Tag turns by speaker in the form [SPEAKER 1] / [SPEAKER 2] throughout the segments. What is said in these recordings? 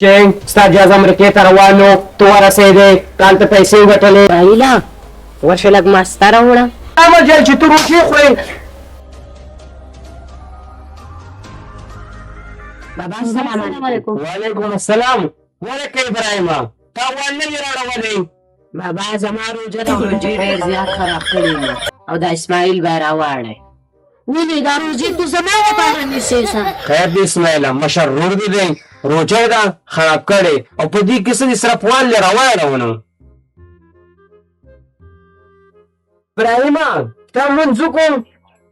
[SPEAKER 1] چې ستا جاز امریکې ته روان و ته ورسېدې هلته پیسې وګټلې
[SPEAKER 2] راهیله ورشه لږ ماسته راوړه
[SPEAKER 1] دا مجال چې ته روټۍ خورې
[SPEAKER 2] بابا السلام علیکم.
[SPEAKER 1] وعلیکم السلام. ولکه ابراهیمه تا وال نه دې راوړلی
[SPEAKER 2] بابا زما روژه د روژې ډېر زیات خراب کړی مو او د اسماعیل به یې راواړی. ولې دا روژې تو زما لپاره نیسې څه
[SPEAKER 1] خیر دی اسماعیله مشر ورور دې دی روژه یې ده خراب کړې او په دې کې څه دې صرفوال دې راواړونه. ابراهیمه تا لمونځ وکړو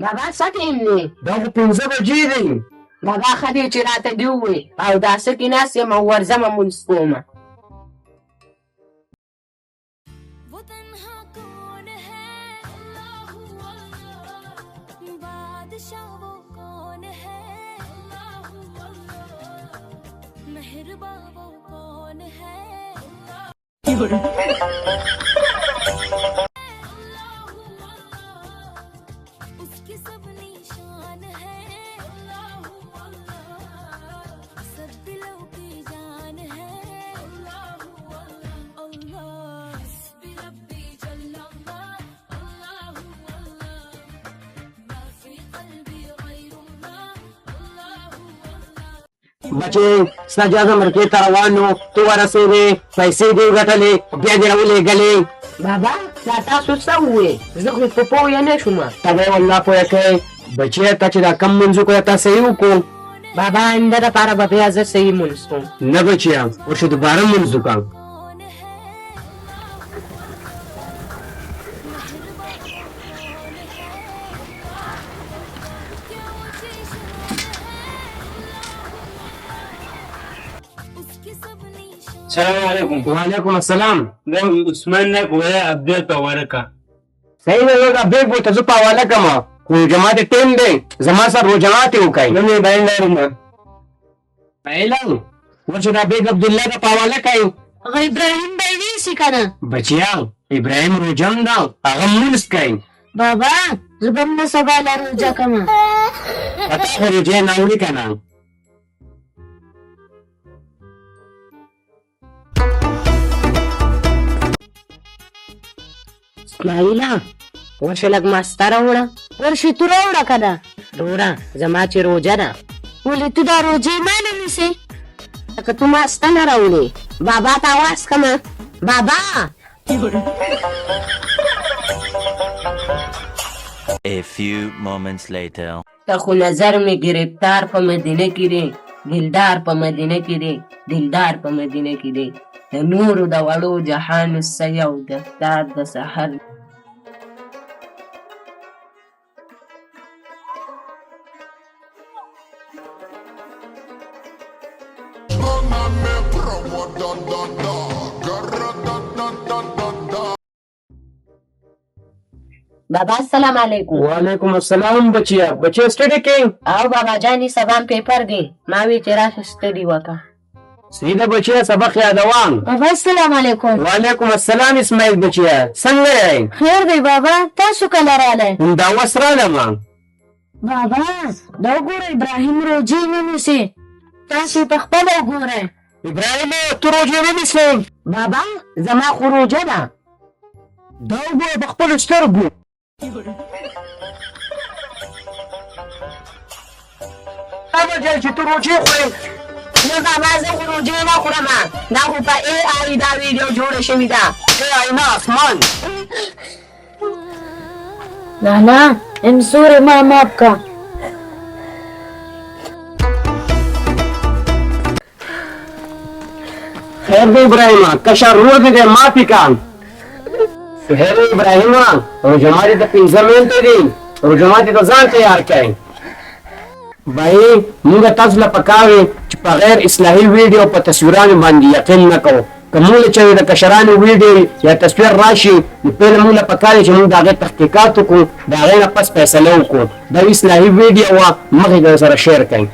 [SPEAKER 2] بابا څه ټیم دی
[SPEAKER 1] دا خو 5 بجې دی.
[SPEAKER 2] بابا ښه دی چې راته دې ووایې او داسې کې ناست یم او ورځمه مونځ کومه.
[SPEAKER 1] بچې ستا جاز امریکې ته روان و ته ورسېدې پیسې دې وګټلې بیا دې راولېږلې.
[SPEAKER 2] بابا دا تاسو څه ووایې زه خو په پوه نه شوم.
[SPEAKER 1] ته به یې والله پوه کړې بچیه ته چې دا کم لمونځ وکړو تا صحیح وکړو.
[SPEAKER 2] بابا آینده دپاره به بیا زه صحیح مونځ کوم.
[SPEAKER 1] نه بچیه ورشه دوباره لمونځ وکړه.
[SPEAKER 3] السلام علیکم.
[SPEAKER 1] وعلیکم السلام.
[SPEAKER 3] دا عثمان نه کوی اپډیټ ورکا.
[SPEAKER 1] صحیح دی یو اپډیټ به ته زه په حواله کړم خو جماعت ټیم دی زما سره روجمات یې وکړئ.
[SPEAKER 3] نه مې باین لرم.
[SPEAKER 1] علم ورشه دا بیګ عبدالله ته په حواله کړئ.
[SPEAKER 2] هغه ابراهیم به یې نیسي که نه
[SPEAKER 1] بچیه ابراهیم روجم ده هغه لمونځ کوي.
[SPEAKER 2] بابا زه به هم نه سبا له روژه کومه.
[SPEAKER 1] په تا خو روژې نه وړي که نه.
[SPEAKER 2] اسماعیله ورشه لږ ماسته راوړه. ورشې تو راوړه که نه وروره زما چې روژه ده. ولې ته دا روژې ما نه نیسې لکه تو ماسته نه راوړې. بابا ته اواز کړمه بابا.
[SPEAKER 4] A few moments later.
[SPEAKER 2] ته خو نظر مې گرفتار په مدینه کې دی دلدار په مدینه کې دی دلدار په مدینه کې دی د نورو د وړو جهان څه یو دفتر د سحر. بابا السلام علیکم.
[SPEAKER 1] وعلیکم السلام بچیه بچیه سټډي کوي
[SPEAKER 2] او بابا جانې سبا پیپر دی ما وی چې راشه سټډي وکړه.
[SPEAKER 1] صحیح ده بچیه سبق یادوم.
[SPEAKER 2] بابا السلام علیکم.
[SPEAKER 1] وعلیکم السلام اسماعیل بچیه څنګه یې؟
[SPEAKER 2] خیر دی بابا تاسو کله راغلی؟
[SPEAKER 1] همدا اوس رالم.
[SPEAKER 2] بابا دا وګوره ابراهیم روژې نه نیسي تاسو په خپله وګورئ.
[SPEAKER 1] ابراهیم ته روژې نه نیسې؟
[SPEAKER 2] بابا زما خو روژه ده.
[SPEAKER 1] دا وګوره په خپلو سترګو. دا مجال چې ته روژې خورې.
[SPEAKER 2] نه بابا زه خو روژې نه خورم دا خو په ای آی دا ویډیو جوړه شوې ده.
[SPEAKER 1] ای نه اسمان
[SPEAKER 2] لالا انصور ما ماف کا.
[SPEAKER 1] خیر دی ابراهیمه کشر ورور دې دی معافي کړه. خیر ابراهیمه روژه ماتي ته 15 منټه دي روژه ماتي ته ځان تیار کړئ. بھائی موږ تاسو له پکار وي چې په غیر اصلاحي ویډیو په تصویرانو باندې یقین نه کوو. که موږ چې د کشرانو ویډیو یا تصویر راشي نو پهله موږ له پکار دی چې موږ د هغې تحقیقات وکړو د هغې نه پس فیصله وکړو. دا اصلاحي ویډیو وه مخکې که سره شیر کړئ.